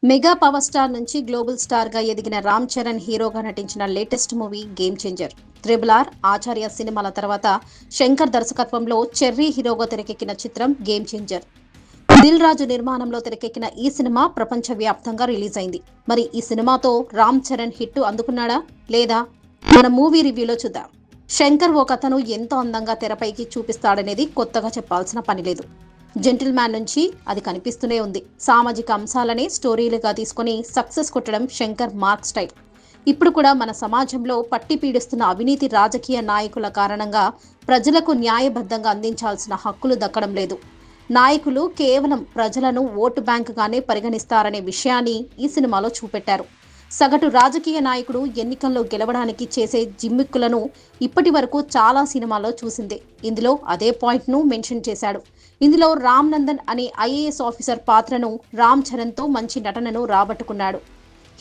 Mega power star నుంచి global star గా ఎదిగిన రామ్ చరణ్ హీరోగా నటించిన latest movie game changer. Triple R, Acharya సినిమాల తర్వాత శంకర్ దర్శకత్వంలో చెర్రీ హీరోగా తెరకెక్కిన చిత్రం గేమ్ చేంజర్. దిల్ రాజు నిర్మాణంలో తెరకెక్కిన ఈ సినిమా ప్రపంచ వ్యాప్తంగా రిలీజ్ అయింది. మరి ఈ సినిమాతో రామ్ చరణ్ హిట్ అందుకున్నాడా లేదా మన మూవీ రివ్యూలో చూద్దాం. శంకర్ ఓ కథను ఎంతో అందంగా తెరపైకి చూపిస్తాడనేది కొత్తగా చెప్పాల్సిన పని లేదు. జెంటిల్ మ్యాన్ నుంచి అది కనిపిస్తూనే ఉంది. సామాజిక అంశాలనే స్టోరీలుగా తీసుకుని సక్సెస్ కొట్టడం శంకర్ మార్క్ స్టైల్. ఇప్పుడు కూడా మన సమాజంలో పట్టి పీడిస్తున్న అవినీతి రాజకీయ నాయకుల కారణంగా ప్రజలకు న్యాయబద్ధంగా అందించాల్సిన హక్కులు దక్కడం లేదు. నాయకులు కేవలం ప్రజలను ఓటు బ్యాంకుగానే పరిగణిస్తారనే విషయాన్ని ఈ సినిమాలో చూపెట్టారు. సగటు రాజకీయ నాయకుడు ఎన్నికల్లో గెలవడానికి చేసే జిమ్మిక్కులను ఇప్పటి వరకు చాలా సినిమాల్లో చూసిందే. ఇందులో అదే పాయింట్ను మెన్షన్ చేశాడు. ఇందులో రామ్ నందన్ అనే ఐఏఎస్ ఆఫీసర్ పాత్రను రామ్ చరణ్తో మంచి నటనను రాబట్టుకున్నాడు.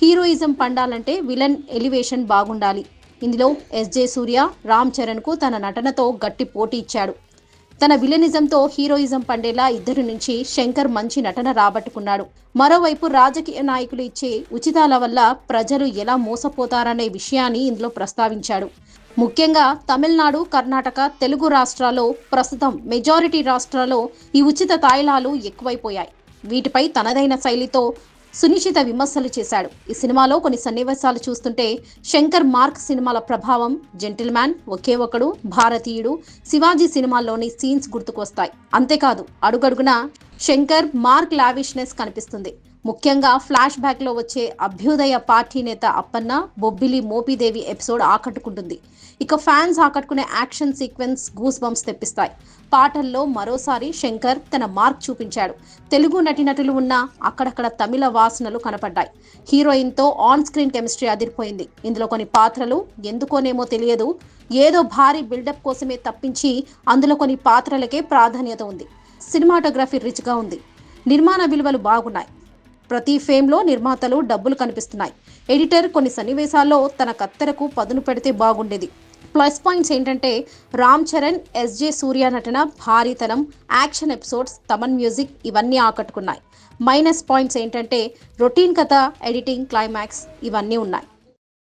హీరోయిజం పండాలంటే విలన్ ఎలివేషన్ బాగుండాలి. ఇందులో ఎస్జే సూర్య రామ్ చరణ్కు తన నటనతో గట్టి పోటీ ఇచ్చాడు. తన విలనిజంతో హీరోయిజం పండేలా ఇద్దరి నుంచి శంకర్ మంచి నటన రాబట్టుకున్నాడు. మరోవైపు రాజకీయ నాయకులు ఇచ్చే ఉచితాల వల్ల ప్రజలు ఎలా మోసపోతారనే విషయాన్ని ఇందులో ప్రస్తావించాడు. ముఖ్యంగా తమిళనాడు, కర్ణాటక, తెలుగు రాష్ట్రాల్లో ప్రస్తుతం మెజారిటీ రాష్ట్రాల్లో ఈ ఉచిత తాయిలాలు ఎక్కువైపోయాయి. వీటిపై తనదైన శైలితో సునిశ్చిత విమర్శలు చేశాడు. ఈ సినిమాలో కొన్ని సన్నివేశాలు చూస్తుంటే శంకర్ మార్క్ సినిమాల ప్రభావం, జెంటిల్ మ్యాన్, ఒకే ఒకడు, భారతీయుడు, శివాజీ సినిమాల్లోని సీన్స్ గుర్తుకొస్తాయి. అంతేకాదు అడుగడుగునా శంకర్ మార్క్ లావిష్నెస్ కనిపిస్తుంది. ముఖ్యంగా ఫ్లాష్ బ్యాక్ లో వచ్చే అభ్యుదయ పార్టీ నేత అప్పన్న, బొబ్బిలి మోపిదేవి ఎపిసోడ్ ఆకట్టుకుంటుంది. ఇక ఫ్యాన్స్ ఆకట్టుకునే యాక్షన్ సీక్వెన్స్ గూస్ బంప్స్ తెప్పిస్తాయి. పాటల్లో మరోసారి శంకర్ తన మార్క్ చూపించాడు. తెలుగు నటీనటులు ఉన్న అక్కడక్కడ తమిళ వాసనలు కనపడ్డాయి. హీరోయిన్తో ఆన్ స్క్రీన్ కెమిస్ట్రీ అదిరిపోయింది. ఇందులో కొన్ని పాత్రలు ఎందుకోనేమో తెలియదు, ఏదో భారీ బిల్డప్ కోసమే తప్పించి అందులో కొన్ని పాత్రలకే ప్రాధాన్యత ఉంది. సినిమాటోగ్రఫీ రిచ్గా ఉంది. నిర్మాణ విలువలు బాగున్నాయి. ప్రతి ఫేమ్లో నిర్మాతలు డబ్బులు కనిపిస్తున్నాయి. ఎడిటర్ కొన్ని సన్నివేశాల్లో తన కత్తెరకు పదును పెడితే బాగుండేది. ప్లస్ పాయింట్స్ ఏంటంటే రామ్ చరణ్, ఎస్జే సూర్య నటన, భారీతనం, యాక్షన్ ఎపిసోడ్స్, తమన్ మ్యూజిక్ ఇవన్నీ ఆకట్టుకున్నాయి. మైనస్ పాయింట్స్ ఏంటంటే రొటీన్ కథ, ఎడిటింగ్, క్లైమాక్స్ ఇవన్నీ ఉన్నాయి.